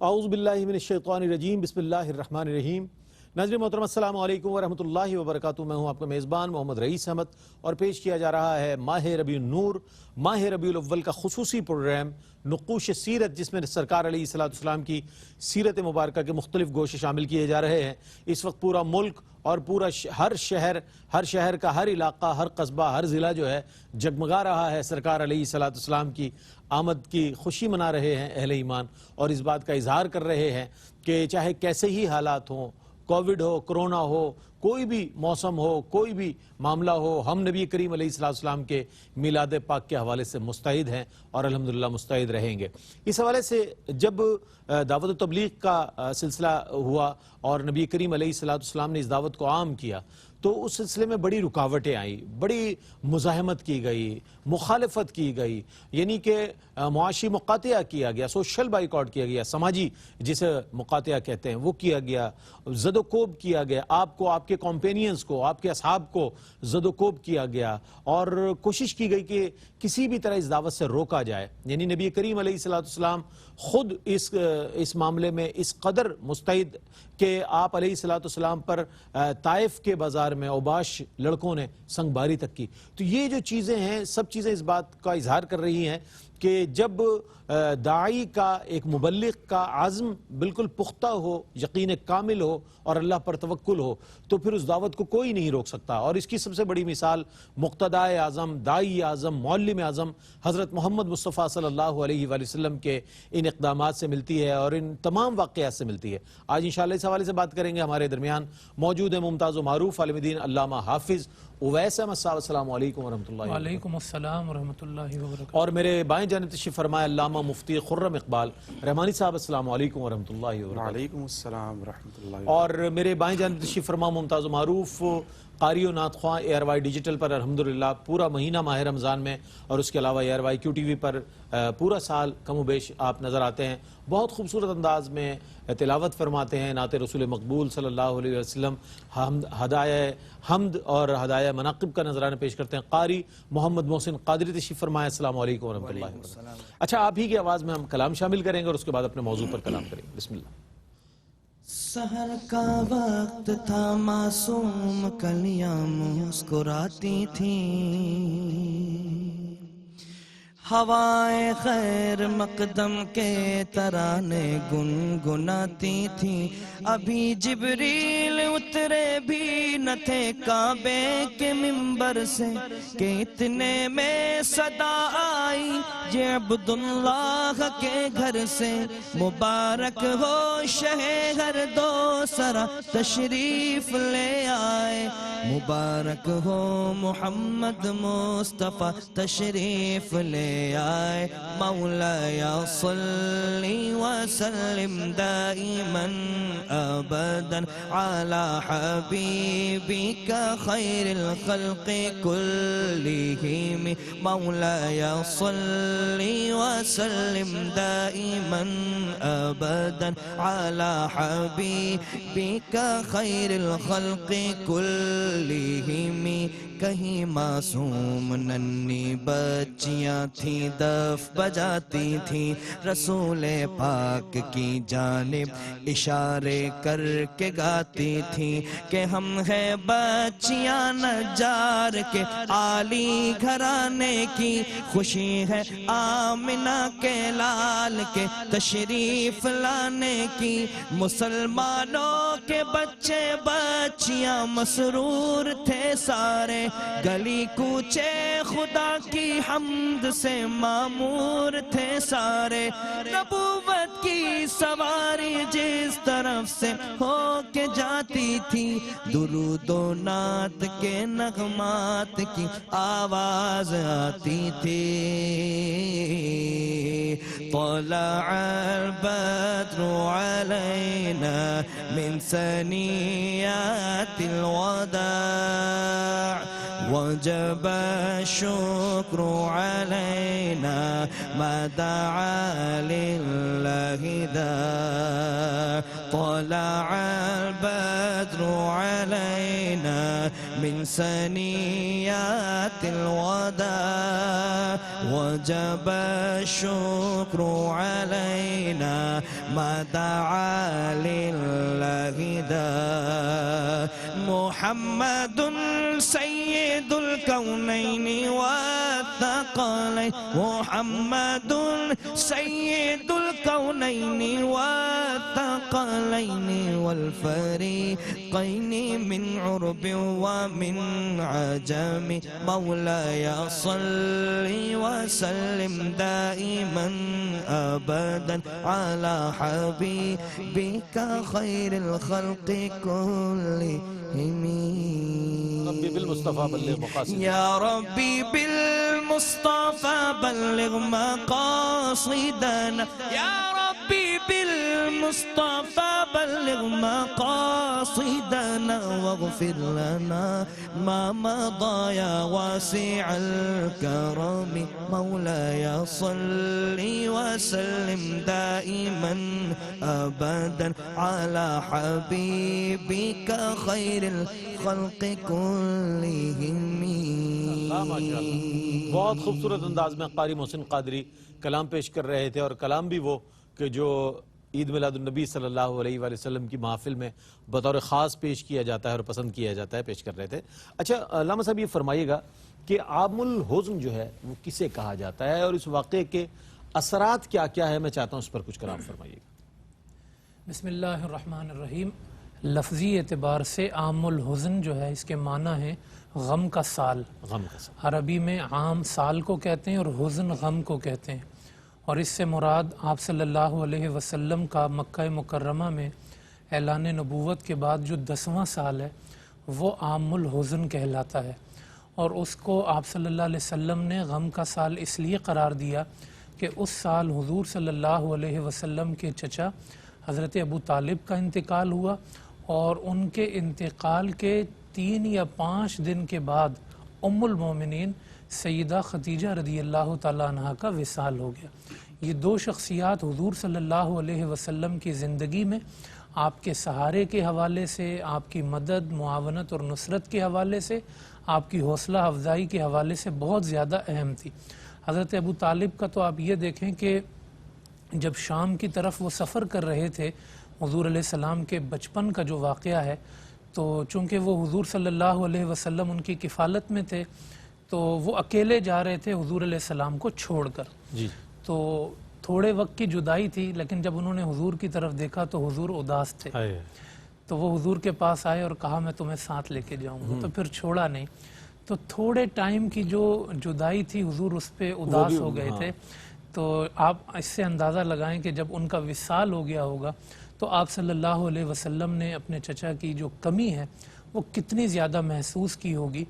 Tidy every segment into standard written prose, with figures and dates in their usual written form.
اعوذ باللہ من الشیطان الرجیم، بسم اللہ الرحمن الرحیم۔ ناظرین محترم السلام علیکم ورحمۃ اللہ وبرکاتہ۔ میں ہوں آپ کا میزبان محمد رئیس احمد اور پیش کیا جا رہا ہے ماہ ربیع النور، ماہ ربیع الاول کا خصوصی پروگرام نقوش سیرت، جس میں سرکار علیہ الصلوۃ والسلام کی سیرت مبارکہ کے مختلف گوشے شامل کیے جا رہے ہیں۔ اس وقت پورا ملک اور پورا ہر شہر کا ہر علاقہ، ہر قصبہ، ہر ضلع جو ہے جگمگا رہا ہے، سرکار علیہ الصلوۃ والسلام کی آمد کی خوشی منا رہے ہیں اہل ایمان، اور اس بات کا اظہار کر رہے ہیں کہ چاہے کیسے ہی حالات ہوں، کووڈ ہو، کرونا ہو، کوئی بھی موسم ہو، کوئی بھی معاملہ ہو، ہم نبی کریم علیہ السلام کے میلاد پاک کے حوالے سے مستعد ہیں اور الحمدللہ مستعد رہیں گے۔ اس حوالے سے جب دعوت و تبلیغ کا سلسلہ ہوا اور نبی کریم علیہ السلام نے اس دعوت کو عام کیا، تو اس سلسلے میں بڑی رکاوٹیں آئیں، بڑی مزاحمت کی گئی، مخالفت کی گئی، یعنی کہ معاشی مقاطعہ کیا گیا، سوشل بائیکاٹ کیا گیا، سماجی جسے مقاطعہ کہتے ہیں وہ کیا گیا، زد و کوب کیا گیا، آپ کو، آپ کے کمپینینز کو، آپ کے اصحاب کو زد و کوب کیا گیا، اور کوشش کی گئی کہ کسی بھی طرح اس دعوت سے روکا جائے۔ یعنی نبی کریم علیہ السلام خود اس معاملے میں اس قدر مستعد کہ آپ علیہ السلام پر طائف کے بازار میں اوباش لڑکوں نے سنگ باری تک کی۔ تو یہ جو چیزیں ہیں، سب چیزیں اس بات کا اظہار کر رہی ہیں کہ جب داعی کا، ایک مبلغ کا عزم بالکل پختہ ہو، یقین کامل ہو اور اللہ پر توکل ہو، تو پھر اس دعوت کو کوئی نہیں روک سکتا۔ اور اس کی سب سے بڑی مثال مقتدائے اعظم، داعی اعظم، معلم اعظم حضرت محمد مصطفیٰ صلی اللہ علیہ وآلہ وسلم کے ان اقدامات سے ملتی ہے اور ان تمام واقعات سے ملتی ہے۔ آج انشاءاللہ اس حوالے سے بات کریں گے۔ ہمارے درمیان موجود ہے ممتاز و معروف عالم دین علامہ حافظ اویس احمد صاحب۔ السلام علیکم ورحمۃ اللہ۔ وعلیکم السلام ورحمۃ اللہ وبرکاتہ۔ اور میرے بائیں جانب تشریف فرمائے علامہ مفتی خرم اقبال رحمانی صاحب۔ السلام علیکم ورحمۃ اللہ وبرکاتہ۔ وعلیکم السلام ورحمۃ اللہ۔ اور میرے بائیں جانب تشریف فرما ممتاز و معروف قاری و نعت خواں اے آر وائی ڈیجیٹل پر الحمدللہ پورا مہینہ ماہ رمضان میں، اور اس کے علاوہ A R Y Q T V پر پورا سال کم و بیش آپ نظر آتے ہیں، بہت خوبصورت انداز میں تلاوت فرماتے ہیں نعت رسول مقبول صلی اللہ علیہ وسلم، ہدایہ حمد اور ہدایہ مناقب کا نذرانہ پیش کرتے ہیں۔ قاری محمد محسن قادری تشریف فرمائے۔ السلام علیکم ورحمۃ اللہ وبرکاتہ۔ اچھا، آپ ہی کی آواز میں ہم کلام شامل کریں گے اور اس کے بعد اپنے موضوع پر کلام کریں گے۔ بسم اللہ۔ سحر کا وقت تھا، معصوم کلیاں مسکراتی تھیں، ہوائیں خیر مقدم کے ترانے گنگناتی تھیں، ابھی جبریل اترے بھی نہ تھے کعبے کے منبر سے کہ اتنے میں صدا آئی یہ عبداللہ کے گھر سے، مبارک ہو شہ ہر دو سرا تشریف لے آئے، مبارک ہو محمد مصطفیٰ تشریف لے آئے، مولایا صلی وسلم دائما ابدا علی حبیبک خیر الخلق کلہم، مولایا صلی وسلم دائما ابدا علی حبیبک خیر الخلق کلہم۔ کہیں معصوم ننھی بچیاں تھیں دف بجاتی تھیں، رسول پاک کی جانب اشارے کر کے گاتی تھیں کہ ہم ہیں بچیاں نجار کے عالی گھرانے کی، خوشی ہے آمنہ کے لال کے تشریف لانے کی، مسلمانوں کے بچے بچیاں مسرور تھے سارے، گلی کوچے خدا کی حمد سے معمور تھے سارے، نبوت کی سواری جس طرف سے ہو کے جاتی تھی، درود و نعت کے نغمات کی آواز آتی تھی، طلع البدر علینا من ثنیات الوداع، وجب الشکر علینا ما دعا للہ داع، طلع البدر علینا من ثنيات الوداع وجب الشكر علينا ما دعا لله داع محمد سيد الكونين والثقلين محمد سيد الكونين والثقلين والفريقين من عرب ومن عجم مولاي صل وسلم دائما أبدا على حبيبك خير الخلق كلهم ربي بالمصطفى بلغ مقاصدنا يا ربي بالمصطفى بلغ مقاصدنا يا ربي بالمصطفى بلغ مقاصدنا واغفر لنا ما مضى يا واسع الكرم مولاي صل وسلم دائما أبدا على حبيبك خير الخلق كلهم بہت خوبصورت انداز میں قاری محسن قادری کلام پیش کر رہے تھے، اور کلام بھی وہ کہ جو عید میلاد النبی صلی اللہ علیہ وآلہ وسلم کی محافل میں بطور خاص پیش کیا جاتا ہے اور پسند کیا جاتا ہے، پیش کر رہے تھے۔ اچھا علامہ صاحب یہ فرمائیے گا کہ عام الحزن جو ہے وہ کسے کہا جاتا ہے اور اس واقعے کے اثرات کیا کیا ہے؟ میں چاہتا ہوں اس پر کچھ کلام فرمائیے گا۔ بسم اللہ الرحمن الرحیم۔ لفظی اعتبار سے عام الحزن جو ہے اس کے معنی ہے غم کا سال۔ غم کا سال عربی میں عام سال کو کہتے ہیں اور حزن غم کو کہتے ہیں، اور اس سے مراد آپ صلی اللہ علیہ وسلم کا مکہ مکرمہ میں اعلان نبوت کے بعد جو 10واں سال ہے وہ عام الحزن کہلاتا ہے، اور اس کو آپ صلی اللہ علیہ وسلم نے غم کا سال اس لیے قرار دیا کہ اس سال حضور صلی اللہ علیہ وسلم کے چچا حضرت ابو طالب کا انتقال ہوا، اور ان کے انتقال کے 3 یا 5 دن کے بعد ام المومنین سیدہ خدیجہ رضی اللہ تعالیٰ عنہ کا وصال ہو گیا۔ یہ 2 شخصیات حضور صلی اللہ علیہ وسلم کی زندگی میں آپ کے سہارے کے حوالے سے، آپ کی مدد، معاونت اور نصرت کے حوالے سے، آپ کی حوصلہ افزائی کے حوالے سے بہت زیادہ اہم تھی۔ حضرت ابو طالب کا تو آپ یہ دیکھیں کہ جب شام کی طرف وہ سفر کر رہے تھے، حضور علیہ السلام کے بچپن کا جو واقعہ ہے، تو چونکہ وہ حضور صلی اللہ علیہ وسلم ان کی کفالت میں تھے، تو وہ اکیلے جا رہے تھے حضور علیہ السلام کو چھوڑ کر۔ جی تو تھوڑے وقت کی جدائی تھی، لیکن جب انہوں نے حضور کی طرف دیکھا تو حضور اداس تھے، تو وہ حضور کے پاس آئے اور کہا میں تمہیں ساتھ لے کے جاؤں گا، تو پھر چھوڑا نہیں۔ تو تھوڑے ٹائم کی جو جدائی تھی حضور اس پہ اداس ہو گئے تھے، تو آپ اس سے اندازہ لگائیں کہ جب ان کا وصال ہو گیا ہوگا تو آپ صلی اللہ علیہ وسلم نے اپنے چچا کی جو کمی ہے وہ کتنی زیادہ محسوس کی ہوگی۔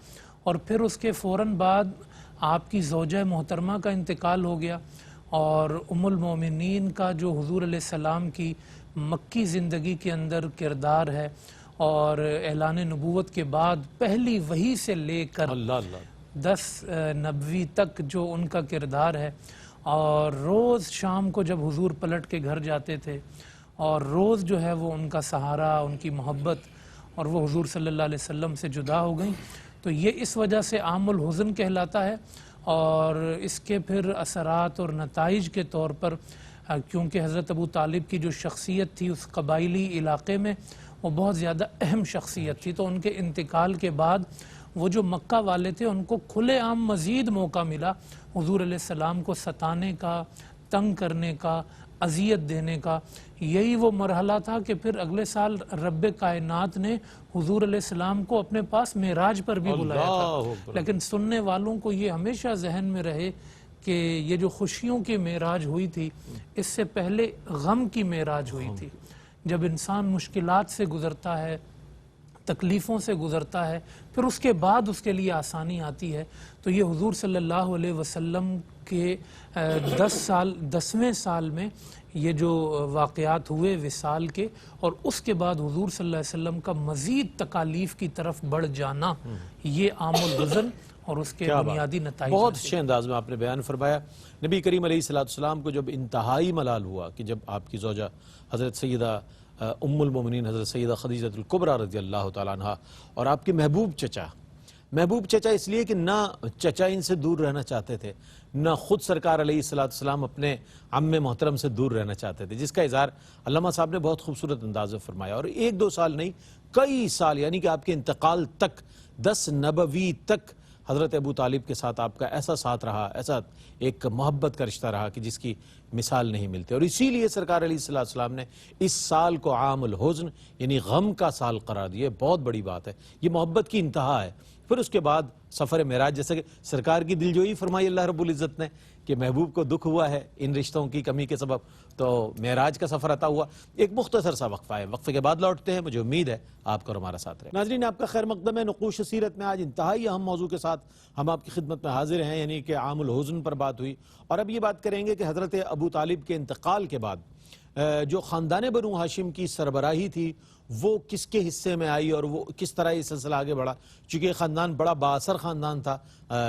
اور پھر اس کے فوراً بعد آپ کی زوجہ محترمہ کا انتقال ہو گیا، اور ام المومنین کا جو حضور علیہ السلام کی مکی زندگی کے اندر کردار ہے، اور اعلان نبوت کے بعد پہلی وحی سے لے کر 10 نبوی تک جو ان کا کردار ہے، اور روز شام کو جب حضور پلٹ کے گھر جاتے تھے اور روز جو ہے وہ ان کا سہارا، ان کی محبت، اور وہ حضور صلی اللہ علیہ وسلم سے جدا ہو گئیں، تو یہ اس وجہ سے عام الحزن کہلاتا ہے۔ اور اس کے پھر اثرات اور نتائج کے طور پر کیونکہ حضرت ابو طالب کی جو شخصیت تھی اس قبائلی علاقے میں وہ بہت زیادہ اہم شخصیت تھی، تو ان کے انتقال کے بعد وہ جو مکہ والے تھے ان کو کھلے عام مزید موقع ملا حضور علیہ السلام کو ستانے کا، تنگ کرنے کا، اذیت دینے کا۔ یہی وہ مرحلہ تھا کہ پھر اگلے سال رب کائنات نے حضور علیہ السلام کو اپنے پاس معراج پر بھی بلایا تھا، لیکن سننے والوں کو یہ ہمیشہ ذہن میں رہے کہ یہ جو خوشیوں کی معراج ہوئی تھی اس سے پہلے غم کی معراج ہوئی تھی۔ جب انسان مشکلات سے گزرتا ہے، تکلیفوں سے گزرتا ہے، پھر اس کے بعد اس کے لیے آسانی آتی ہے، تو یہ حضور صلی اللہ علیہ وسلم کے 10ویں سال میں یہ جو واقعات ہوئے وصال کے، اور اس کے بعد حضور صلی اللہ علیہ وسلم کا مزید تکالیف کی طرف بڑھ جانا، یہ عام الحزن اور اس کے بنیادی نتائج۔ بہت اچھے انداز میں آپ نے بیان فرمایا۔ نبی کریم علیہ السلام کو جب انتہائی ملال ہوا کہ جب آپ کی زوجہ حضرت سیدہ ام المومنین حضرت سیدہ خدیجہ الکبریٰ رضی اللہ تعالیٰ عنہ اور آپ کے محبوب چچا محبوب چچا اس لیے کہ نہ چچا ان سے دور رہنا چاہتے تھے، نہ خود سرکار علیہ السلام اپنے عم محترم سے دور رہنا چاہتے تھے، جس کا اظہار علامہ صاحب نے بہت خوبصورت انداز میں فرمایا. اور 1-2 سال نہیں، کئی سال، یعنی کہ آپ کے انتقال تک 10 نبوی تک حضرت ابو طالب کے ساتھ آپ کا ایسا ساتھ رہا، ایسا ایک محبت کا رشتہ رہا کہ جس کی مثال نہیں ملتی. اور اسی لیے سرکار علیہ السلام نے اس سال کو عام الحزن یعنی غم کا سال قرار دیا. بہت بڑی بات ہے، یہ محبت کی انتہا ہے. پھر اس کے بعد سفر معراج، جیسا کہ سرکار کی دلجوئی فرمائی اللہ رب العزت نے کہ محبوب کو دکھ ہوا ہے ان رشتوں کی کمی کے سبب، تو معراج کا سفر عطا ہوا. ایک مختصر سا وقفہ ہے، وقفے کے بعد لوٹتے ہیں. مجھے امید ہے آپ کو اور ہمارا ساتھ رہے. ناظرین آپ کا خیر مقدم ہے. نقوش سیرت میں آج انتہائی اہم موضوع کے ساتھ ہم آپ کی خدمت میں حاضر ہیں، یعنی کہ عام الحزن پر بات ہوئی. اور اب یہ بات کریں گے کہ حضرت ابو طالب کے انتقال کے بعد جو خاندان بنو ہاشم کی سربراہی تھی وہ کس کے حصے میں آئی اور وہ کس طرح یہ سلسلہ آگے بڑھا. چونکہ یہ خاندان بڑا بااثر خاندان تھا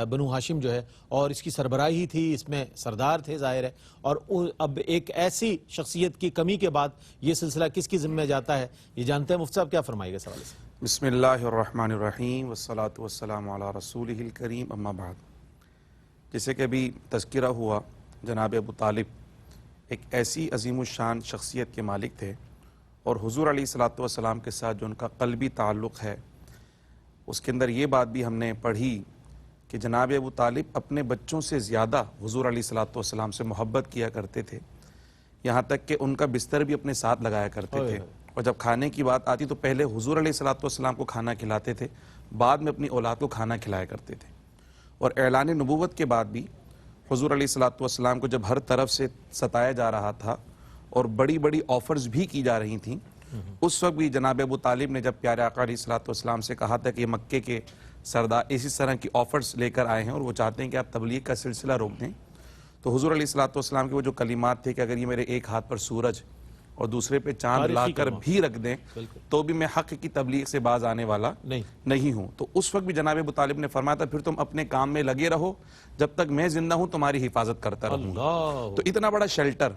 بنو ہاشم جو ہے، اور اس کی سربراہی تھی، اس میں سردار تھے ظاہر ہے. اور اب ایک ایسی شخصیت کی کمی کے بعد یہ سلسلہ کس کی ذمہ جاتا ہے، یہ جانتے ہیں. مفتی صاحب کیا فرمائے گا اس حوالے سے؟ بسم اللہ الرحمن الرحیم والصلاة والسلام علی رسولہ الکریم، اما بعد. جیسے کہ ابھی تذکرہ ہوا، جناب ابو طالب ایک ایسی عظیم الشان شخصیت کے مالک تھے، اور حضور علیہ السلام کے ساتھ جو ان کا قلبی تعلق ہے، اس کے اندر یہ بات بھی ہم نے پڑھی کہ جناب ابو طالب اپنے بچوں سے زیادہ حضور علیہ السلام سے محبت کیا کرتے تھے، یہاں تک کہ ان کا بستر بھی اپنے ساتھ لگایا کرتے تھے. اور جب کھانے کی بات آتی تو پہلے حضور علیہ السلام کو کھانا کھلاتے تھے، بعد میں اپنی اولاد کو کھانا کھلایا کرتے تھے. اور اعلان نبوت کے بعد بھی حضور علیہ السلام کو جب ہر طرف سے ستایا جا رہا تھا اور بڑی بڑی آفرز بھی کی جا رہی تھیں، اس وقت بھی جناب ابو طالب نے جب پیارے آقا علیہ السلام سے کہا تھا کہ یہ مکے کے سردار اسی طرح کی آفرز لے کر آئے ہیں اور وہ چاہتے ہیں کہ آپ تبلیغ کا سلسلہ روک دیں، تو حضور علیہ السلام کے وہ جو کلمات تھے کہ اگر یہ میرے ایک ہاتھ پر سورج اور دوسرے پہ چاند لا کر بھی رکھ دیں تو بھی میں حق کی تبلیغ سے باز آنے والا نہیں ہوں. تو اس وقت بھی جناب ابو طالب نے فرمایا تھا پھر تم اپنے کام میں لگے رہو، جب تک میں زندہ ہوں تمہاری حفاظت کرتا رہوں. تو اتنا بڑا شیلٹر،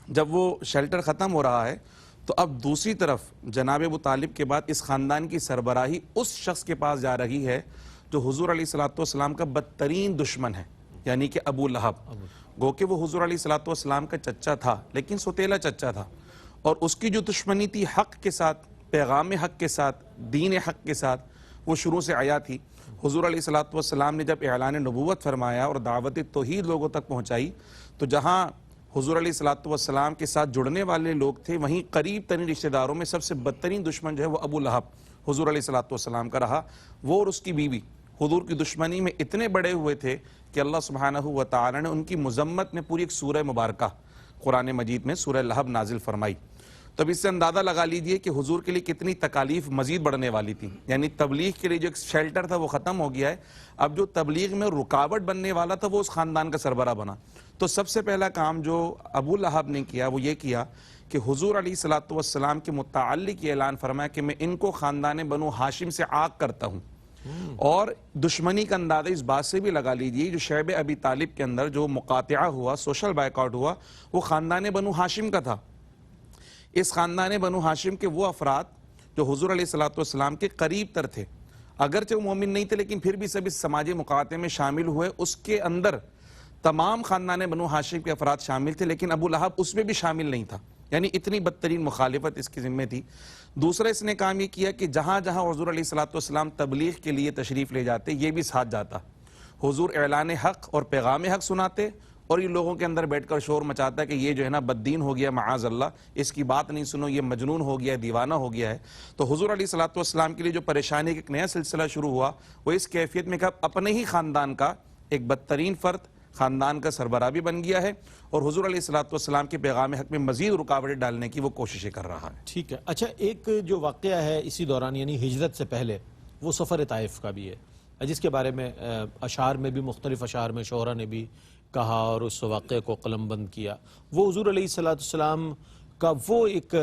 جب وہ شیلٹر ختم ہو رہا ہے تو اب دوسری طرف جناب ابو طالب کے بعد اس خاندان کی سربراہی اس شخص کے پاس جا رہی ہے جو حضور علیہ السلام کا بدترین دشمن ہے، یعنی کہ ابو لہب. گو کہ وہ حضور علیہ السلام کا چچا تھا لیکن سوتیلا چچا تھا، اور اس کی جو دشمنی تھی حق کے ساتھ، پیغام حق کے ساتھ، دین حق کے ساتھ، وہ شروع سے آیا تھی. حضور علیہ السلام نے جب اعلان نبوت فرمایا اور دعوت توحید لوگوں تک پہنچائی تو جہاں حضور علیہ السلام کے ساتھ جڑنے والے لوگ تھے، وہیں قریب ترین رشتہ داروں میں سب سے بدترین دشمن جو ہے وہ ابو لہب حضور علیہ السلام کا رہا. وہ اور اس کی بیوی حضور کی دشمنی میں اتنے بڑے ہوئے تھے کہ اللہ سبحانہ و تعالی نے ان کی مذمت میں پوری ایک سورہ مبارکہ قرآن مجید میں سورہ لہب نازل فرمائی. تو اب اس سے اندازہ لگا لیجئے کہ حضور کے لیے کتنی تکالیف مزید بڑھنے والی تھی. یعنی تبلیغ کے لیے جو ایک شیلٹر تھا وہ ختم ہو گیا ہے، اب جو تبلیغ میں رکاوٹ بننے والا تھا وہ اس خاندان کا سربراہ بنا. تو سب سے پہلا کام جو ابو لہب نے کیا وہ یہ کیا کہ حضور علیہ السلام کے متعلق یہ اعلان فرمایا کہ میں ان کو خاندان بنو ہاشم سے عاق کرتا ہوں. اور دشمنی کا اندازہ اس بات سے بھی لگا لیجئے جو شعب ابی طالب کے اندر جو مقاطعہ ہوا، سوشل بائیکاٹ ہوا، وہ خاندان بنو ہاشم کا تھا. اس خاندان بنو ہاشم کے وہ افراد جو حضور علیہ السلام کے قریب تر تھے، اگرچہ وہ مومن نہیں تھے لیکن پھر بھی سب اس سماجی مقاطعے میں شامل ہوئے. اس کے اندر تمام خاندان بنو ہاشم کے افراد شامل تھے لیکن ابو لہب اس میں بھی شامل نہیں تھا. یعنی اتنی بدترین مخالفت اس کی ذمہ تھی. دوسرا اس نے کام یہ کیا کہ جہاں جہاں حضور علیہ السلام تبلیغ کے لیے تشریف لے جاتے یہ بھی ساتھ جاتا. حضور اعلان حق اور پیغام حق سناتے اور یہ لوگوں کے اندر بیٹھ کر شور مچاتا ہے کہ یہ جو ہے نا بددین ہو گیا، معاذ اللہ، اس کی بات نہیں سنو، یہ مجنون ہو گیا ہے، دیوانہ ہو گیا ہے. تو حضور علیہ السلام کے لیے جو پریشانی کا ایک نیا سلسلہ شروع ہوا وہ اس کیفیت میں کہ اپنے ہی خاندان کا ایک بدترین فرد خاندان کا سربراہ بھی بن گیا ہے اور حضور علیہ السلام کے پیغام حق میں مزید رکاوٹیں ڈالنے کی وہ کوششیں کر رہا ہے. ٹھیک ہے. اچھا، ایک جو واقعہ ہے اسی دوران یعنی ہجرت سے پہلے وہ سفر طائف کا بھی ہے، جس کے بارے میں اشعار میں بھی مختلف اشعار میں شعراء نے بھی کہا اور اس واقعے کو قلم بند کیا. وہ حضور علیہ السلام کا وہ ایک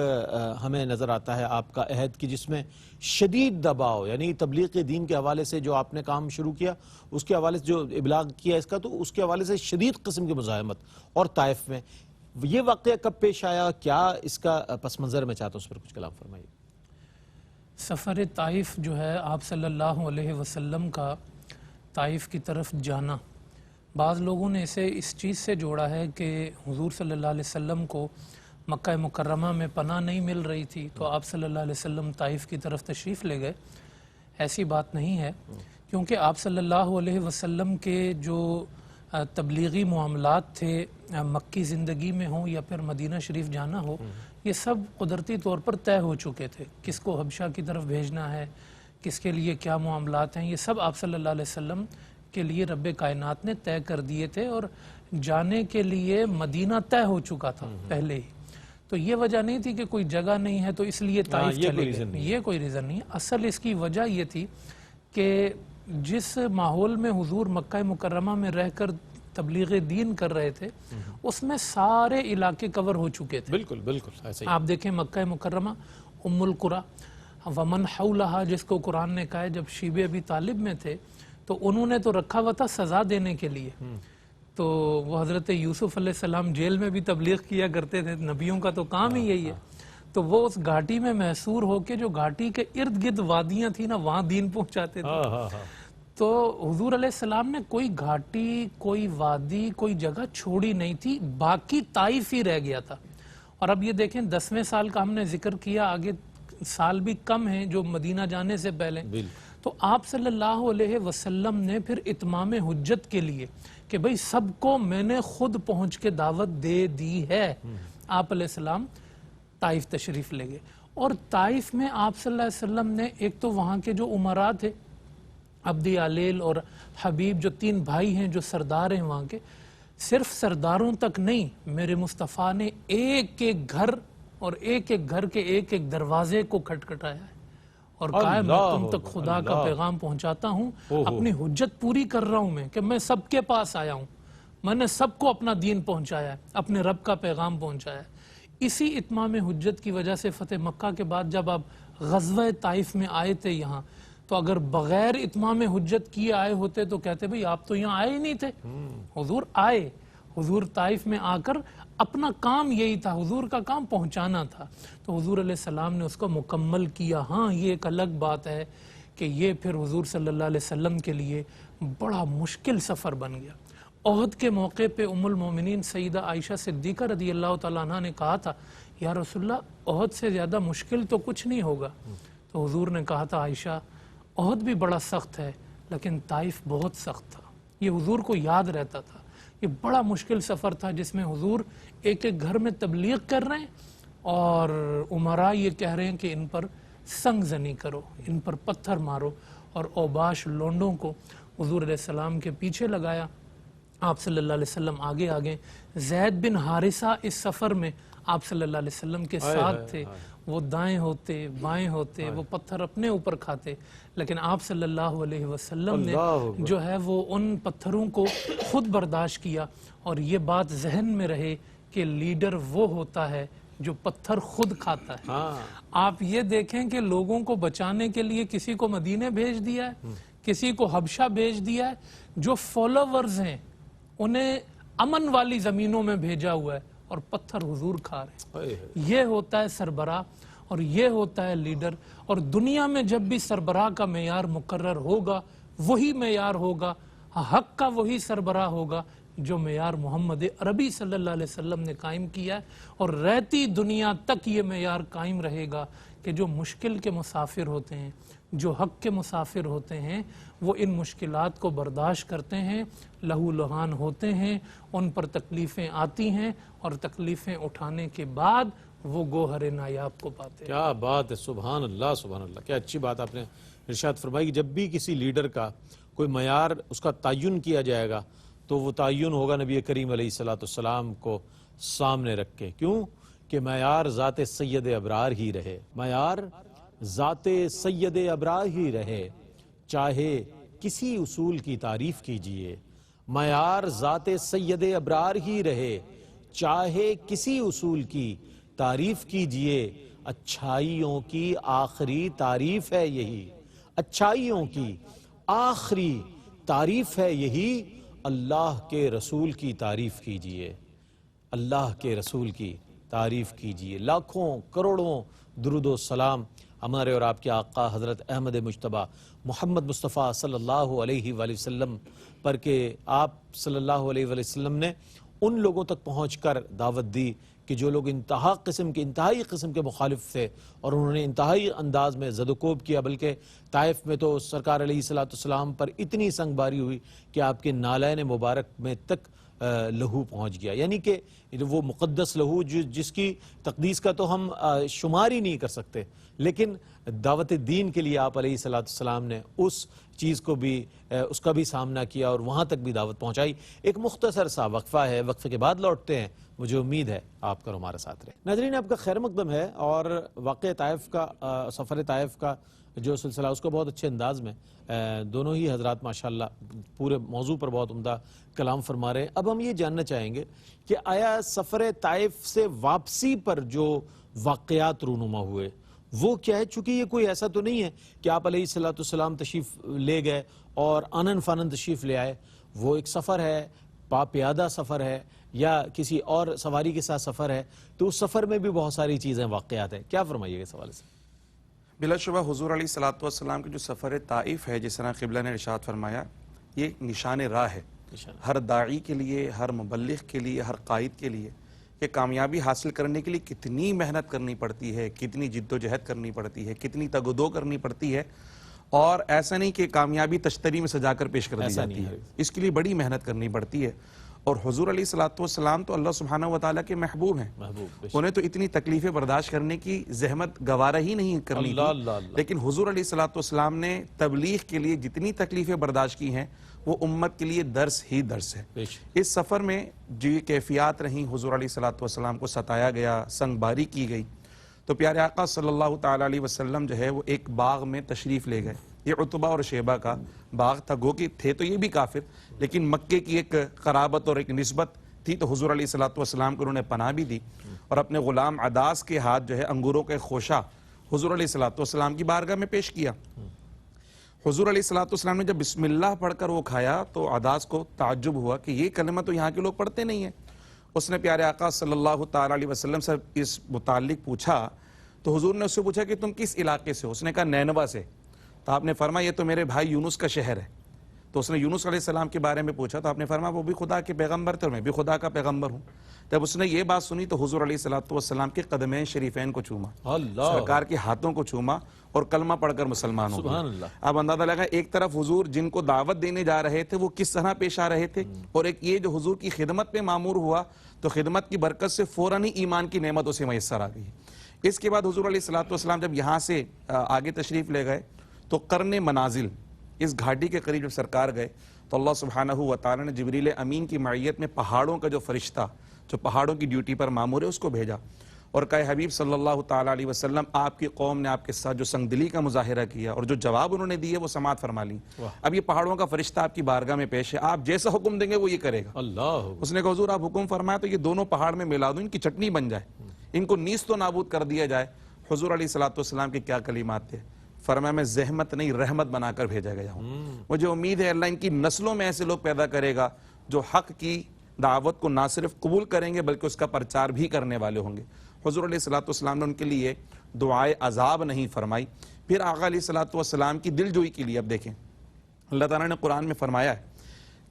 ہمیں نظر آتا ہے آپ کا عہد کی جس میں شدید دباؤ، یعنی تبلیغ دین کے حوالے سے جو آپ نے کام شروع کیا، اس کے حوالے سے جو ابلاغ کیا اس کا، تو اس کے حوالے سے شدید قسم کی مزاحمت. اور طائف میں یہ واقعہ کب پیش آیا، کیا اس کا پس منظر میں چاہتا ہوں اس پر کچھ کلام فرمائیے. سفر طائف جو ہے آپ صلی اللہ علیہ وسلم کا طائف کی طرف جانا، بعض لوگوں نے اسے اس چیز سے جوڑا ہے کہ حضور صلی اللہ علیہ وسلم کو مکہ مکرمہ میں پناہ نہیں مل رہی تھی تو آپ صلی اللہ علیہ وسلم طائف کی طرف تشریف لے گئے۔ ایسی بات نہیں ہے، کیونکہ آپ صلی اللہ علیہ وسلم کے جو تبلیغی معاملات تھے مکی زندگی میں ہوں یا پھر مدینہ شریف جانا ہو، یہ سب قدرتی طور پر طے ہو چکے تھے۔ کس کو حبشہ کی طرف بھیجنا ہے، کس کے لیے کیا معاملات ہیں، یہ سب آپ صلی اللہ علیہ وسلم کے لیے رب کائنات نے طے کر دیے تھے، اور جانے کے لیے مدینہ طے ہو چکا تھا پہلے ہی۔ تو یہ وجہ نہیں تھی کہ کوئی جگہ نہیں ہے تو اس لیے طائف چلے گئے، یہ کوئی ریزن نہیں ہے۔ اصل اس کی وجہ یہ تھی کہ جس ماحول میں حضور مکہ مکرمہ میں رہ کر تبلیغ دین کر رہے تھے اس میں سارے علاقے کور ہو چکے تھے۔ بالکل بالکل ایسے ہی آپ دیکھیں مکہ مکرمہ، ام القریٰ، ومن حولہا جس کو قرآن نے کہا ہے، جب شیب ابی طالب میں تھے تو انہوں نے تو رکھا ہوا تھا سزا دینے کے لیے، تو وہ حضرت یوسف علیہ السلام جیل میں بھی تبلیغ کیا کرتے تھے، نبیوں کا تو کام ہی یہی ہے۔ تو وہ اس گھاٹی میں محصور ہو کے جو گھاٹی کے ارد گرد وادیاں تھیں نا، وہاں دین پہنچاتے تھے۔ تو حضور علیہ السلام نے کوئی گھاٹی، کوئی وادی، کوئی جگہ چھوڑی نہیں تھی، باقی طائف ہی رہ گیا تھا۔ اور اب یہ دیکھیں 10ویں سال کا ہم نے ذکر کیا، آگے سال بھی کم ہیں جو مدینہ جانے سے پہلے، تو آپ صلی اللہ علیہ وسلم نے پھر اتمام حجت کے لیے کہ بھئی سب کو میں نے خود پہنچ کے دعوت دے دی ہے، آپ علیہ السلام طائف تشریف لے گئے۔ اور طائف میں آپ صلی اللہ علیہ وسلم نے ایک تو وہاں کے جو امراء تھے، عبدی علیل اور حبیب، جو 3 بھائی ہیں جو سردار ہیں وہاں کے، صرف سرداروں تک نہیں، میرے مصطفیٰ نے ایک ایک گھر اور ایک ایک گھر کے ایک ایک دروازے کو کھٹکھٹایا ہے اور کہا ہے میں تم تک خدا کا پیغام پہنچاتا ہوں، اپنی حجت پوری کر رہا ہوں میں کہ میں سب کے پاس آیا ہوں، میں نے سب کو اپنا دین پہنچایا ہے، اپنے رب کا پیغام پہنچایا ہے۔ اسی اتمام حجت کی وجہ سے فتح مکہ کے بعد جب آپ غزوہ طائف میں آئے تھے یہاں، تو اگر بغیر اتمام حجت کیے آئے ہوتے تو کہتے بھئی آپ تو یہاں آئے ہی نہیں تھے۔ حضور آئے، حضور طائف میں آ کر اپنا کام یہی تھا، حضور کا کام پہنچانا تھا، تو حضور علیہ السلام نے اس کو مکمل کیا۔ ہاں یہ ایک الگ بات ہے کہ یہ پھر حضور صلی اللہ علیہ وسلم کے لیے بڑا مشکل سفر بن گیا۔ احد کے موقع پہ ام المومنین سیدہ عائشہ صدیقہ رضی اللہ تعالیٰ عنہ نے کہا تھا یا رسول اللہ احد سے زیادہ مشکل تو کچھ نہیں ہوگا، تو حضور نے کہا تھا عائشہ احد بھی بڑا سخت ہے لیکن طائف بہت سخت تھا۔ یہ حضور کو یاد رہتا تھا، یہ بڑا مشکل سفر تھا جس میں حضور ایک ایک گھر میں تبلیغ کر رہے ہیں اور امراء یہ کہہ رہے ہیں کہ ان پر سنگ زنی کرو، ان پر پتھر مارو، اور اوباش لونڈوں کو حضور علیہ السلام کے پیچھے لگایا، آپ صلی اللہ علیہ وسلم آگے آگے۔ زید بن حارثہ اس سفر میں آپ صلی اللہ علیہ وسلم کے ساتھ تھے، وہ دائیں ہوتے بائیں ہوتے، وہ پتھر اپنے اوپر کھاتے، لیکن آپ صلی اللہ علیہ وسلم نے جو ہے وہ ان پتھروں کو خود برداشت کیا۔ اور یہ بات ذہن میں رہے کہ لیڈر وہ ہوتا ہے جو پتھر خود کھاتا ہے۔ آپ یہ دیکھیں کہ لوگوں کو بچانے کے لیے کسی کو مدینے بھیج دیا ہے، کسی کو حبشہ بھیج دیا ہے، جو فالوورز ہیں انہیں امن والی زمینوں میں بھیجا ہوا ہے اور پتھر حضور کھا رہے ہیں۔ یہ ہوتا ہے سربراہ اور یہ ہوتا ہے لیڈر۔ اور دنیا میں جب بھی سربراہ کا معیار مقرر ہوگا وہی معیار ہوگا، حق کا وہی سربراہ ہوگا جو معیار محمد عربی صلی اللہ علیہ وسلم نے قائم کیا ہے، اور رہتی دنیا تک یہ معیار قائم رہے گا کہ جو مشکل کے مسافر ہوتے ہیں، جو حق کے مسافر ہوتے ہیں، وہ ان مشکلات کو برداشت کرتے ہیں، لہو لہان ہوتے ہیں، ان پر تکلیفیں آتی ہیں اور تکلیفیں اٹھانے کے بعد وہ گوہر نایاب کو پاتے ہیں۔ کیا بات ہے، سبحان اللہ سبحان اللہ، کیا اچھی بات آپ نے ارشاد فرمائی کہ جب بھی کسی لیڈر کا کوئی معیار اس کا تعین کیا جائے گا تو وہ تعین ہوگا نبی کریم علیہ السلام کو سامنے رکھ کے۔ کیوں کہ معیار ذات سید ابرار ہی رہے، معیار ذات سید ابرار ہی رہے، چاہے کسی اصول کی تعریف کیجئے، معیار ذات سید ابرار ہی رہے، چاہے کسی اصول کی تعریف کیجئے۔ اچھائیوں کی آخری تعریف ہے یہی، اچھائیوں کی آخری تعریف ہے یہی، اللہ کے رسول کی تعریف کیجئے، اللہ کے رسول کی تعریف کیجئے۔ لاکھوں کروڑوں درود و سلام ہمارے اور آپ کے آقا حضرت احمد مجتبیٰ محمد مصطفیٰ صلی اللہ علیہ وآلہ وسلم پر کہ آپ صلی اللہ علیہ وآلہ وسلم نے ان لوگوں تک پہنچ کر دعوت دی کہ جو لوگ انتہائی قسم کے مخالف تھے، اور انہوں نے انتہائی انداز میں زد و کوب کیا، بلکہ طائف میں تو سرکار علیہ السلام پر اتنی سنگ باری ہوئی کہ آپ کے نالین مبارک میں تک لہو پہنچ گیا، یعنی کہ وہ مقدس لہو جس کی تقدیس کا تو ہم شمار ہی نہیں کر سکتے، لیکن دعوت دین کے لیے آپ علیہ السلام نے اس چیز کو بھی اس کا بھی سامنا کیا اور وہاں تک بھی دعوت پہنچائی۔ ایک مختصر سا وقفہ ہے، وقفے کے بعد لوٹتے ہیں، مجھے امید ہے آپ کا ہمارے ساتھ رہے۔ ناظرین، آپ کا خیر مقدم ہے، اور واقعہ طائف کا سفر طائف کا جو سلسلہ اس کو بہت اچھے انداز میں دونوں ہی حضرات ماشاءاللہ پورے موضوع پر بہت عمدہ کلام فرما رہے ہیں۔ اب ہم یہ جاننا چاہیں گے کہ آیا سفر طائف سے واپسی پر جو واقعات رونما ہوئے وہ کیا ہے؟ چونکہ یہ کوئی ایسا تو نہیں ہے کہ آپ علیہ السلام تشریف لے گئے اور آنن فانن تشریف لے آئے، وہ ایک سفر ہے، پیادہ سفر ہے یا کسی اور سواری کے ساتھ سفر ہے، تو اس سفر میں بھی بہت ساری چیزیں واقعات ہیں، کیا فرمائیے گا اس حوالے سے؟ بلا شبہ حضور علیہ السلام کے جو سفر طائف ہے، جس طرح قبلہ نے ارشاد فرمایا، یہ ایک نشان راہ ہے ہر داعی کے لیے، ہر مبلغ کے لیے، ہر قائد کے لیے، کہ کامیابی حاصل کرنے کے لیے کتنی محنت کرنی پڑتی ہے، کتنی جد و جہد کرنی پڑتی ہے، کتنی تگدو کرنی پڑتی ہے، اور ایسا نہیں کہ کامیابی تشتری میں سجا کر پیش کر دی جاتی ہے، اس کے لیے بڑی محنت کرنی پڑتی ہے۔ اور حضور علیہ السلام تو اللہ سبحانہ وتعالیٰ کے محبوب ہیں، انہیں تو اتنی تکلیفیں برداشت کرنے کی زحمت گوارہ ہی نہیں کرنی تھی، لیکن حضور علیہ السلام نے تبلیغ کے لیے جتنی تکلیفیں برداشت کی ہیں وہ امت کے لیے درس ہی درس ہے۔ اس سفر میں جو کیفیات رہیں، حضور علیہ السلام کو ستایا گیا، سنگ باری کی گئی، تو پیارے آقا صلی اللہ تعالیٰ علیہ وسلم جو ہے وہ ایک باغ میں تشریف لے گئے۔ یہ عتبہ اور شیبہ کا باغ تھا، گو کہ تھے تو یہ بھی کافر، لیکن مکے کی ایک قرابت اور ایک نسبت تھی، تو حضور علیہ السلام کو انہوں نے پناہ بھی دی، اور اپنے غلام عداس کے ہاتھ جو ہے انگوروں کے خوشہ حضور علیہ السلام کی بارگاہ میں پیش کیا۔ حضور علیہ السلام نے جب بسم اللہ پڑھ کر وہ کھایا تو عداس کو تعجب ہوا کہ یہ کلمہ تو یہاں کے لوگ پڑھتے نہیں ہیں۔ اس نے پیارے آقا صلی اللہ تعالیٰ علیہ وسلم سے اس متعلق پوچھا، تو حضور نے اس سے پوچھا کہ تم کس علاقے سے ہو؟ اس نے کہا نینوا سے۔ تو آپ نے فرمایا یہ تو میرے بھائی یونس کا شہر ہے۔ تو اس نے یونس علیہ السلام کے بارے میں پوچھا، تو آپ نے فرمایا وہ بھی خدا کے پیغمبر تھے اور میں بھی خدا کا پیغمبر ہوں۔ جب اس نے یہ بات سنی تو حضور علیہ السلام کے قدمین شریفین کو چوما، سرکار کے ہاتھوں کو چوما اور کلمہ پڑھ کر مسلمان ہو گئے۔ اب اندازہ لگا ایک طرف حضور جن کو دعوت دینے جا رہے تھے وہ کس طرح پیش آ رہے تھے، اور ایک یہ جو حضور کی خدمت پہ معمور ہوا تو خدمت کی برکت سے فوراً ہی ایمان کی نعمت اسے میسر آ گئی۔ اس کے بعد حضور علیہ السلام جب یہاں سے آگے تشریف لے گئے تو قرن منازل اس گھاٹی کے قریب جب سرکار گئے تو اللہ سبحانہ و تعالیٰ نے جبریل امین کی معیت میں پہاڑوں کا جو فرشتہ جو پہاڑوں کی ڈیوٹی پر مامور ہے اس کو بھیجا، اور کہا حبیب صلی اللہ تعالیٰ علیہ وسلم آپ کی قوم نے آپ کے ساتھ جو سنگ دلی کا مظاہرہ کیا اور جو جواب انہوں نے دیے وہ سماعت فرما لی، اب یہ پہاڑوں کا فرشتہ آپ کی بارگاہ میں پیش ہے، آپ جیسا حکم دیں گے وہ یہ کرے گا۔ اس نے کہا حضور آپ حکم فرمائے تو یہ دونوں پہاڑ میں ملا دوں، ان کی چٹنی بن جائے، ان کو نیست و نابود کر دیا جائے۔ حضور علیہ السلام کے کیا کلمات تھے؟ فرمایا میں زحمت نہیں رحمت بنا کر بھیجا گیا ہوں، مجھے امید ہے اللہ ان کی نسلوں میں ایسے لوگ پیدا کرے گا جو حق کی دعوت کو نہ صرف قبول کریں گے بلکہ اس کا پرچار بھی کرنے والے ہوں گے۔ حضور علیہ السلام نے ان کے لیے دعائے عذاب نہیں فرمائی۔ پھر آقا علیہ السلام کی دل جوئی کے لیے اب دیکھیں اللہ تعالیٰ نے قرآن میں فرمایا ہے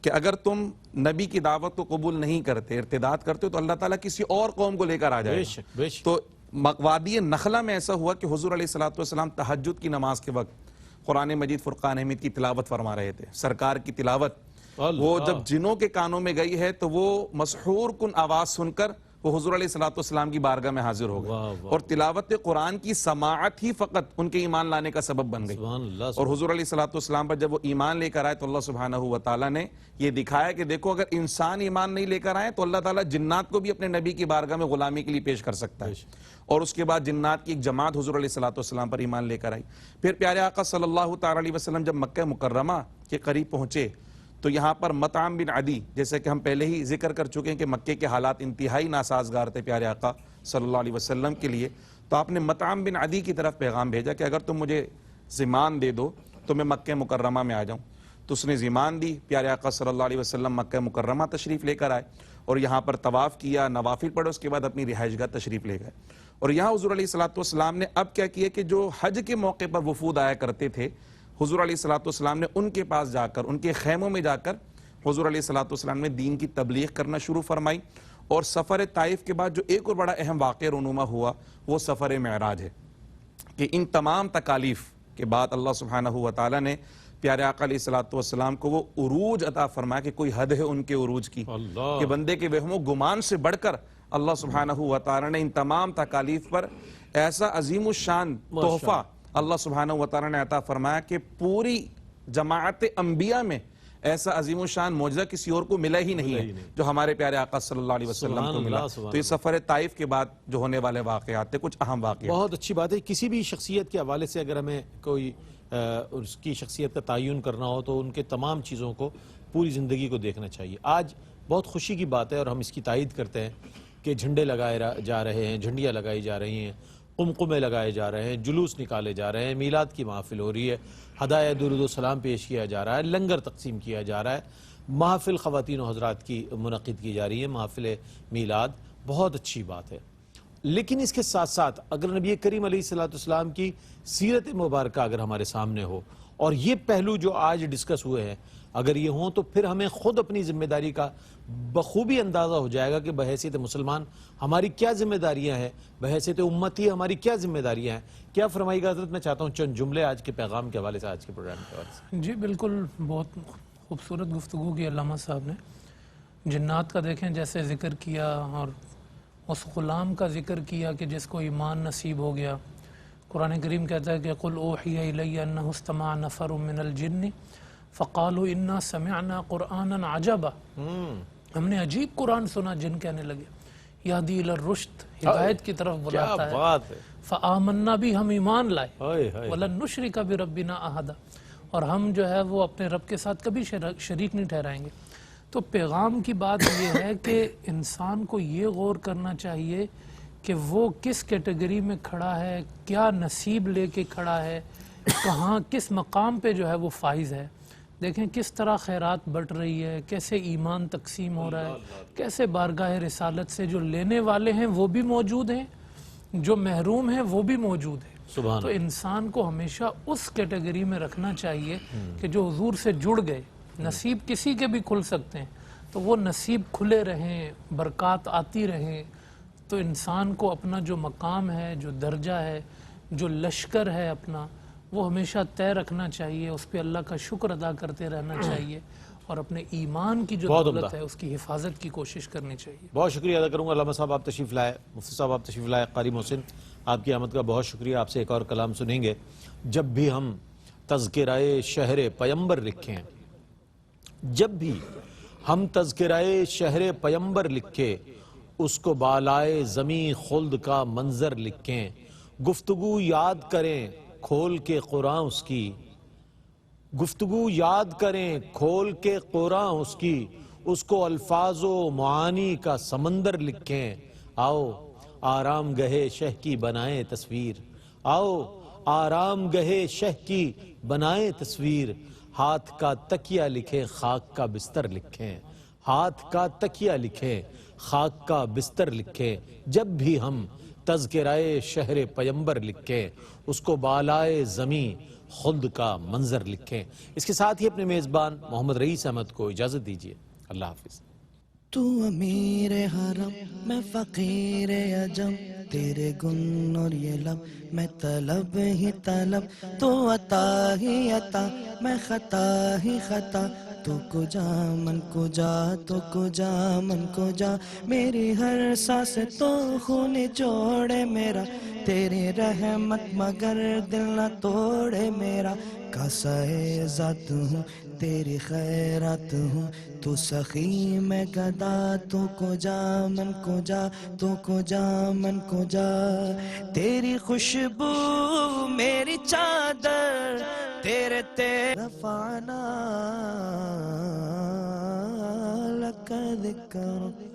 کہ اگر تم نبی کی دعوت کو قبول نہیں کرتے، ارتداد کرتے تو اللہ تعالیٰ کسی اور قوم کو لے کر آ جائے گا۔ تو وادی نخلہ میں ایسا ہوا کہ حضور علیہ السلام تہجد کی نماز کے وقت قرآن مجید فرقان حمید کی تلاوت فرما رہے تھے، سرکار کی تلاوت وہ جب جنوں کے کانوں میں گئی ہے تو وہ مسحور کن آواز سن کر وہ حضور علیہ السلام کی بارگاہ میں حاضر ہو گئے، اور تلاوت قرآن کی سماعت ہی فقط ان کے ایمان لانے کا سبب بن گئی۔ اور حضور علیہ السلام پر جب وہ ایمان لے کر آئے تو اللہ سبحانہ و تعالیٰ نے یہ دکھایا کہ دیکھو اگر انسان ایمان نہیں لے کر آئے تو اللہ تعالیٰ جنات کو بھی اپنے نبی کی بارگاہ میں غلامی کے لیے پیش کر سکتا ہے۔ اور اس کے بعد جنات کی ایک جماعت حضور علیہ السلام پر ایمان لے کر آئی۔ پھر پیارے آقا صلی اللہ تعالیٰ علیہ وسلم جب مکہ مکرمہ کے قریب پہنچے تو یہاں پر مطعم بن عدی، جیسے کہ ہم پہلے ہی ذکر کر چکے ہیں کہ مکے کے حالات انتہائی ناسازگار تھے پیارے آقا صلی اللہ علیہ وسلم کے لیے، تو آپ نے مطعم بن عدی کی طرف پیغام بھیجا کہ اگر تم مجھے زمان دے دو تو میں مکہ مکرمہ میں آ جاؤں۔ تو اس نے زمان دی، پیارے آقا صلی اللہ علیہ وسلم مکہ مکرمہ تشریف لے کر آئے اور یہاں پر طواف کیا، نوافل پڑھے، اس کے بعد اپنی رہائش گاہ تشریف لے گئے۔ اور یہاں حضور علیہ الصلوۃ والسلام نے اب کیا کیا کہ جو حج کے موقع پر وفود آیا کرتے تھے، حضور علیہ الصلوۃ والسلام نے ان کے پاس جا کر، ان کے خیموں میں جا کر حضور علیہ الصلوۃ والسلام نے دین کی تبلیغ کرنا شروع فرمائی. اور سفر طائف کے بعد جو ایک اور بڑا اہم واقعہ رونما ہوا وہ سفر معراج ہے کہ ان تمام تکالیف کے بعد اللہ سبحانہ و تعالیٰ نے پیارے آقا علیہ الصلوۃ والسلام کو وہ عروج عطا فرمایا کہ کوئی حد ہے ان کے عروج کی، کہ بندے کے وہم و گمان سے بڑھ کر اللہ سبحانہ و تعالیٰ نے ان تمام تکالیف پر ایسا عظیم الشان تحفہ اللہ سبحانہ و تعالیٰ نے عطا فرمایا کہ پوری جماعت انبیاء میں ایسا عظیم الشان معجزہ کسی اور کو ملا ہی نہیں ہے جو ہمارے پیارے آقا صلی اللہ علیہ وسلم کو ملا. تو یہ سفر طائف کے بعد جو ہونے والے واقعات تھے کچھ اہم واقعات. بہت اچھی بات ہے. کسی بھی شخصیت کے حوالے سے اگر ہمیں کوئی اس کی شخصیت کا تعین کرنا ہو تو ان کے تمام چیزوں کو، پوری زندگی کو دیکھنا چاہیے. آج بہت خوشی کی بات ہے اور ہم اس کی تائید کرتے ہیں کہ جھنڈے لگائے جا رہے ہیں، جھنڈیاں لگائی جا رہی ہیں، قمقمے لگائے جا رہے ہیں، جلوس نکالے جا رہے ہیں، میلاد کی محفل ہو رہی ہے، ہدایہ درود و سلام پیش کیا جا رہا ہے، لنگر تقسیم کیا جا رہا ہے، محفل خواتین و حضرات کی منعقد کی جا رہی ہے، محفل میلاد. بہت اچھی بات ہے. لیکن اس کے ساتھ ساتھ اگر نبی کریم علیہ الصلوۃ والسلام کی سیرت مبارکہ اگر ہمارے سامنے ہو اور یہ پہلو جو آج ڈسکس ہوئے ہیں اگر یہ ہوں تو پھر ہمیں خود اپنی ذمہ داری کا بخوبی اندازہ ہو جائے گا کہ بحیثیت مسلمان ہماری کیا ذمہ داریاں ہیں، بحیثیت امتی ہماری کیا ذمہ داریاں ہیں. کیا فرمائے گا حضرت؟ میں چاہتا ہوں چند جملے آج کے پیغام کے حوالے سے، آج کے پروگرام کے حوالے سے. جی بالکل، بہت خوبصورت گفتگو کی علامہ صاحب نے. جنات کا دیکھیں جیسے ذکر کیا اور اس غلام کا ذکر کیا کہ جس کو ایمان نصیب ہو گیا. قرآن کریم کہتا ہے کہ قل اوحی الی انہ استمع نفر من الجن فقالوا انا سمعنا قرآنا عجبا. ہم نے عجیب قرآن سنا. جن کہنے لگے یہدی الی الرشد، ہدایت کی طرف بلاتا ہے. فآمنا بھی، ہم ایمان لائے. ولن نشرک بربنا احدا، اور ہم جو ہے وہ اپنے رب کے ساتھ کبھی شریک نہیں ٹھہرائیں گے. تو پیغام کی بات یہ ہے کہ انسان کو یہ غور کرنا چاہیے کہ وہ کس کیٹیگری میں کھڑا ہے، کیا نصیب لے کے کھڑا ہے، کہاں کس مقام پہ جو ہے وہ فائز ہے. دیکھیں کس طرح خیرات بٹ رہی ہے، کیسے ایمان تقسیم ہو رہا ہے، کیسے بارگاہ رسالت سے جو لینے والے ہیں وہ بھی موجود ہیں، جو محروم ہیں وہ بھی موجود ہیں. تو انسان کو ہمیشہ اس کیٹیگری میں رکھنا چاہیے کہ جو حضور سے جڑ گئے. نصیب کسی کے بھی کھل سکتے ہیں، تو وہ نصیب کھلے رہیں، برکات آتی رہیں. تو انسان کو اپنا جو مقام ہے، جو درجہ ہے، جو لشکر ہے اپنا، وہ ہمیشہ طے رکھنا چاہیے. اس پہ اللہ کا شکر ادا کرتے رہنا چاہیے اور اپنے ایمان کی جو دولت ہے اس کی حفاظت کی کوشش کرنی چاہیے. بہت شکریہ ادا کروں گا. علامہ صاحب آپ تشریف لائے، مفتی صاحب آپ تشریف لائے، قاری محسن آپ کی آمد کا بہت شکریہ. آپ سے ایک اور کلام سنیں گے. جب بھی ہم تذکرہ شہر پیمبر لکھیں، جب بھی ہم تذکرہ شہر پیمبر لکھیں، اس کو بالائے زمین خلد کا منظر لکھیں. گفتگو یاد کریں کھول کے قرآن اس کی، گفتگو یاد کریں کھول کے قرآن اس کی، اس کو الفاظ و معانی کا سمندر لکھیں. آؤ آرام گہے شہ کی بنائیں تصویر، آؤ آرام گہے شہ کی بنائیں تصویر. ہاتھ کا تکیہ لکھیں خاک کا بستر لکھیں، ہاتھ کا تکیہ لکھیں خاک کا بستر لکھیں. جب بھی ہم تذکرہ شہر پیمبر لکھیں، اس کو بالائے زمین خلد کا منظر لکھیں. اس کے ساتھ ہی اپنے میزبان محمد رئیس احمد کو اجازت دیجیے. اللہ حافظ. تو امیر حرم میں فقیر عجم، تیرے گن اور یہ لب میں طلب ہی طلب. تو عطا ہی عطا میں خطا ہی خطا. تو کجا من کجا، تو کجا من کجا. میری ہر سانس تو خون جوڑے میرا، تیری رحمت مگر دل نہ توڑے میرا. کاسہ ذات ہوں تیری خیرات ہوں، تو سخی میں گدا. تو کجا من کجا، تو کجا من کجا. تیری خوشبو میری چادر، تیرے رفعنا لک ذکر.